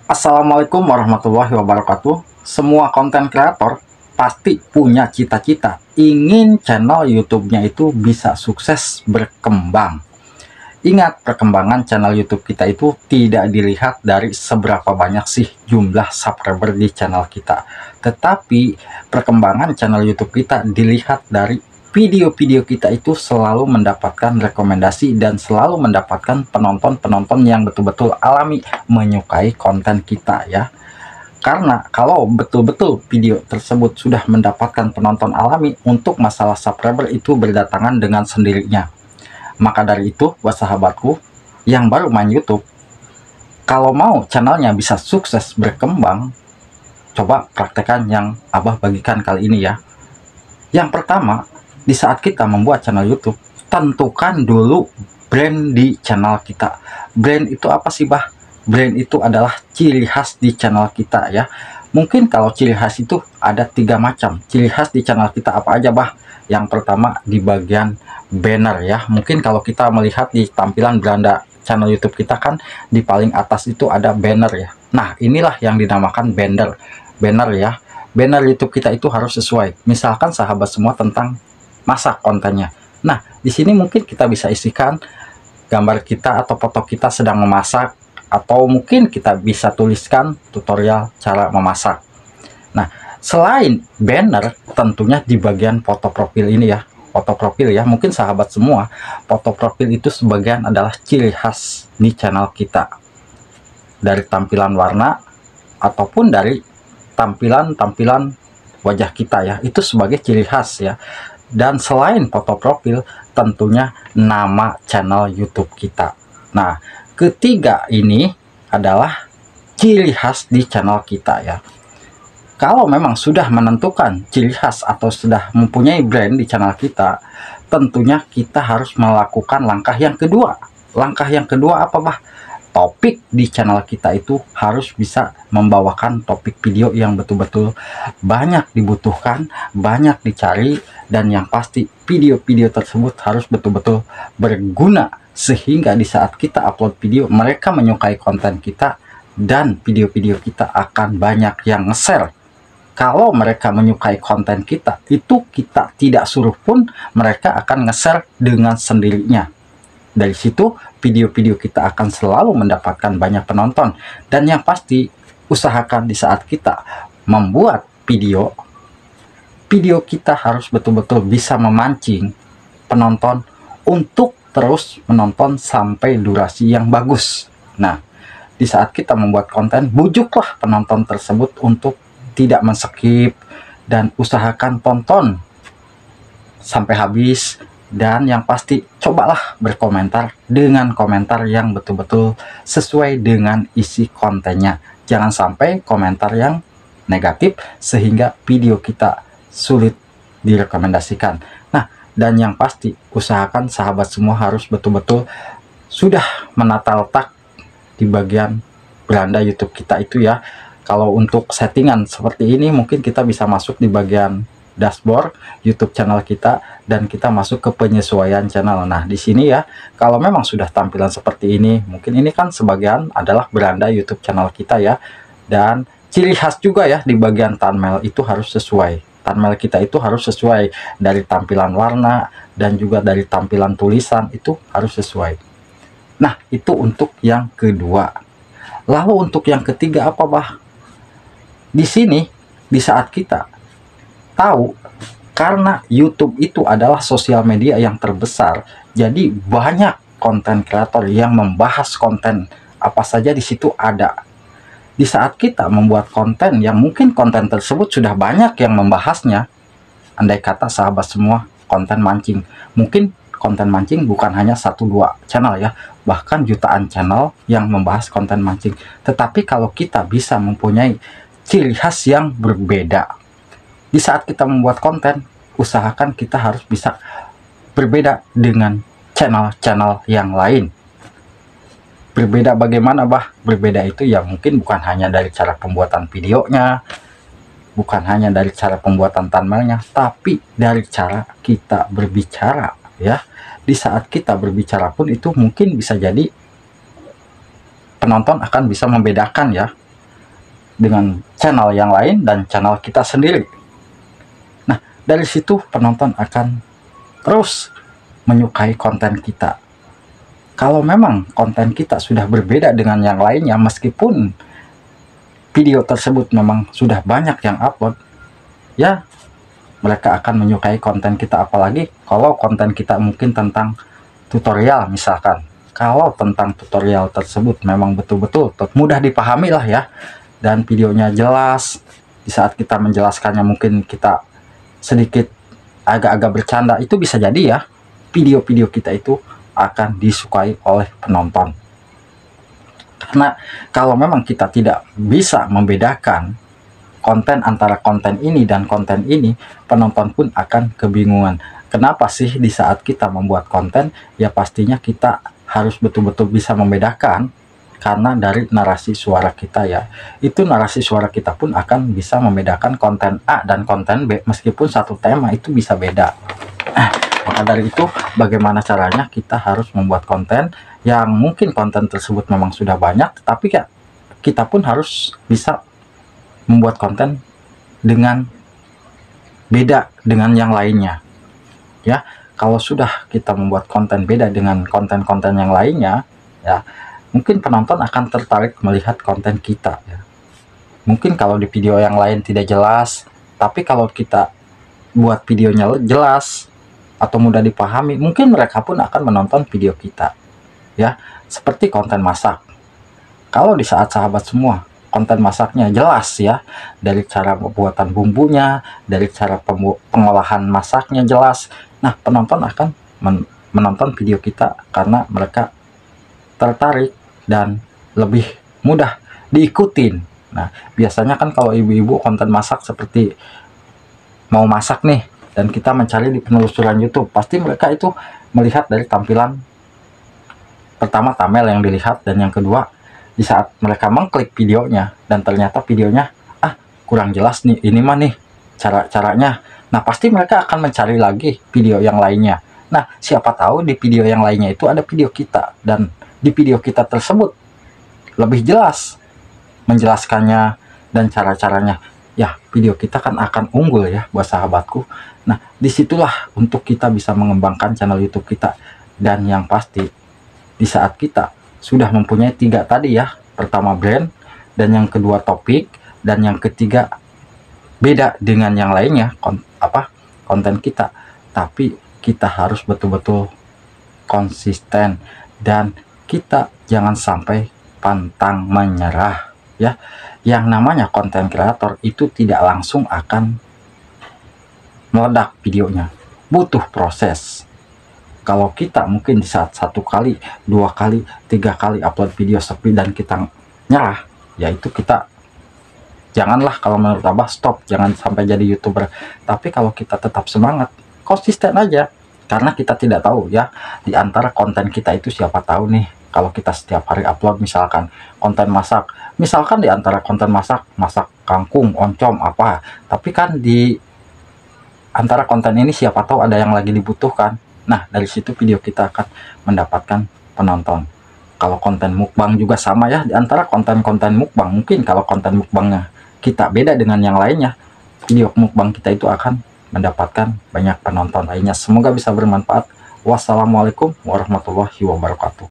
Assalamualaikum warahmatullahi wabarakatuh. Semua konten kreator pasti punya cita-cita ingin channel YouTube-nya itu bisa sukses berkembang. Ingat, perkembangan channel YouTube kita itu tidak dilihat dari seberapa banyak sih jumlah subscriber di channel kita, tetapi perkembangan channel YouTube kita dilihat dari video-video kita itu selalu mendapatkan rekomendasi dan selalu mendapatkan penonton-penonton yang betul-betul alami menyukai konten kita ya. Karena kalau betul-betul video tersebut sudah mendapatkan penonton alami, untuk masalah subscriber itu berdatangan dengan sendirinya. Maka dari itu, buat sahabatku yang baru main YouTube, kalau mau channelnya bisa sukses berkembang, coba praktekkan yang Abah bagikan kali ini ya. Yang pertama, di saat kita membuat channel YouTube, tentukan dulu brand di channel kita. Brand itu apa sih, Bah? Brand itu adalah ciri khas di channel kita ya. Mungkin kalau ciri khas itu ada 3 macam. Ciri khas di channel kita apa aja, Bah? Yang pertama di bagian banner ya. Mungkin kalau kita melihat di tampilan beranda channel YouTube kita kan di paling atas itu ada banner ya. Nah, inilah yang dinamakan banner. Banner ya. Banner YouTube kita itu harus sesuai. Misalkan sahabat semua tentang masak kontennya. Nah, di sini mungkin kita bisa isikan gambar kita atau foto kita sedang memasak, atau mungkin kita bisa tuliskan tutorial cara memasak. Nah, selain banner, tentunya di bagian foto profil ini ya, foto profil ya, mungkin sahabat semua, foto profil itu sebagian adalah ciri khas di channel kita. Dari tampilan warna, ataupun dari tampilan-tampilan wajah kita ya, itu sebagai ciri khas ya. Dan selain foto profil, tentunya nama channel YouTube kita. Nah, ketiga ini adalah ciri khas di channel kita ya. Kalau memang sudah menentukan ciri khas atau sudah mempunyai brand di channel kita, tentunya kita harus melakukan langkah yang kedua. Langkah yang kedua apa, Bah? Topik di channel kita itu harus bisa membawakan topik video yang betul-betul banyak dibutuhkan, banyak dicari, dan yang pasti video-video tersebut harus betul-betul berguna, sehingga di saat kita upload video mereka menyukai konten kita dan video-video kita akan banyak yang nge-share. Kalau mereka menyukai konten kita, itu kita tidak suruh pun mereka akan nge-share dengan sendirinya. Dari situ video-video kita akan selalu mendapatkan banyak penonton. Dan yang pasti, usahakan di saat kita membuat video kita harus betul-betul bisa memancing penonton untuk terus menonton sampai durasi yang bagus. Nah, di saat kita membuat konten, bujuklah penonton tersebut untuk tidak men-skip, dan usahakan tonton sampai habis. Dan yang pasti, cobalah berkomentar dengan komentar yang betul-betul sesuai dengan isi kontennya. Jangan sampai komentar yang negatif sehingga video kita sulit direkomendasikan. Nah, dan yang pasti, usahakan sahabat semua harus betul-betul sudah menata letak di bagian beranda YouTube kita itu ya. Kalau untuk settingan seperti ini, mungkin kita bisa masuk di bagian dashboard YouTube channel kita dan kita masuk ke penyesuaian channel. Nah, di sini ya, kalau memang sudah tampilan seperti ini, mungkin ini kan sebagian adalah beranda YouTube channel kita ya. Dan ciri khas juga ya, di bagian thumbnail itu harus sesuai. Thumbnail kita itu harus sesuai dari tampilan warna dan juga dari tampilan tulisan, itu harus sesuai. Nah, itu untuk yang kedua. Lalu untuk yang ketiga apa, Bah? Di sini, di saat kita tahu, karena YouTube itu adalah sosial media yang terbesar, jadi banyak konten kreator yang membahas konten apa saja di situ ada. Di saat kita membuat konten yang mungkin konten tersebut sudah banyak yang membahasnya, andai kata sahabat semua konten mancing, mungkin konten mancing bukan hanya 1-2 channel ya, bahkan jutaan channel yang membahas konten mancing. Tetapi kalau kita bisa mempunyai ciri khas yang berbeda, di saat kita membuat konten, usahakan kita harus bisa berbeda dengan channel-channel yang lain. Berbeda bagaimana, Bah? Berbeda itu ya mungkin bukan hanya dari cara pembuatan videonya, bukan hanya dari cara pembuatan thumbnailnya, tapi dari cara kita berbicara ya. Di saat kita berbicara pun itu mungkin bisa jadi penonton akan bisa membedakan ya. dengan channel yang lain dan channel kita sendiri. Nah, dari situ penonton akan terus menyukai konten kita. Kalau memang konten kita sudah berbeda dengan yang lainnya, meskipun video tersebut memang sudah banyak yang upload, ya mereka akan menyukai konten kita. Apalagi kalau konten kita mungkin tentang tutorial misalkan. Kalau tentang tutorial tersebut memang betul-betul mudah dipahami lah ya, dan videonya jelas. Di saat kita menjelaskannya mungkin kita sedikit agak-agak bercanda, itu bisa jadi ya video-video kita itu akan disukai oleh penonton. Karena kalau memang kita tidak bisa membedakan konten antara konten ini dan konten ini, penonton pun akan kebingungan. Kenapa sih di saat kita membuat konten, ya pastinya kita harus betul-betul bisa membedakan, karena dari narasi suara kita ya, itu narasi suara kita pun akan bisa membedakan konten A dan konten B, meskipun satu tema itu bisa beda. Maka dari itu, bagaimana caranya kita harus membuat konten yang mungkin konten tersebut memang sudah banyak, tapi ya kita pun harus bisa membuat konten dengan beda dengan yang lainnya. Ya, kalau sudah kita membuat konten beda dengan konten-konten yang lainnya, ya mungkin penonton akan tertarik melihat konten kita ya. Mungkin kalau di video yang lain tidak jelas, tapi kalau kita buat videonya jelas atau mudah dipahami, mungkin mereka pun akan menonton video kita ya. Seperti konten masak, kalau di saat sahabat semua konten masaknya jelas ya, dari cara pembuatan bumbunya, dari cara pengolahan masaknya jelas, nah penonton akan menonton video kita karena mereka tertarik dan lebih mudah diikutin. Nah, biasanya kan kalau ibu-ibu konten masak seperti mau masak nih, dan kita mencari di penelusuran YouTube, pasti mereka itu melihat dari tampilan pertama, thumbnail yang dilihat, dan yang kedua di saat mereka mengklik videonya dan ternyata videonya kurang jelas nih, ini mah nih cara-caranya. Nah, pasti mereka akan mencari lagi video yang lainnya. Nah, siapa tahu di video yang lainnya itu ada video kita, dan di video kita tersebut lebih jelas menjelaskannya dan cara-caranya. Ya, video kita kan akan unggul ya buat sahabatku. Nah, disitulah untuk kita bisa mengembangkan channel YouTube kita. Dan yang pasti, di saat kita sudah mempunyai 3 tadi ya, pertama brand, dan yang kedua topik, dan yang ketiga beda dengan yang lainnya konten kita, tapi kita harus betul-betul konsisten dan kita jangan sampai pantang menyerah ya. Yang namanya konten kreator itu tidak langsung akan meledak videonya, butuh proses. Kalau kita mungkin di saat 1 kali, 2 kali, 3 kali upload video sepi dan kita nyerah, yaitu kita janganlah, kalau menurut Abah stop, jangan sampai jadi YouTuber. Tapi kalau kita tetap semangat, konsisten aja, karena kita tidak tahu ya di antara konten kita itu, siapa tahu nih kalau kita setiap hari upload misalkan konten masak, misalkan di antara konten masak kangkung, oncom apa, tapi kan di antara konten ini siapa tahu ada yang lagi dibutuhkan. Nah, dari situ video kita akan mendapatkan penonton. Kalau konten mukbang juga sama ya, di antara konten-konten mukbang, mungkin kalau konten mukbangnya kita beda dengan yang lainnya, video mukbang kita itu akan mendapatkan banyak penonton lainnya. Semoga bisa bermanfaat. Wassalamualaikum warahmatullahi wabarakatuh.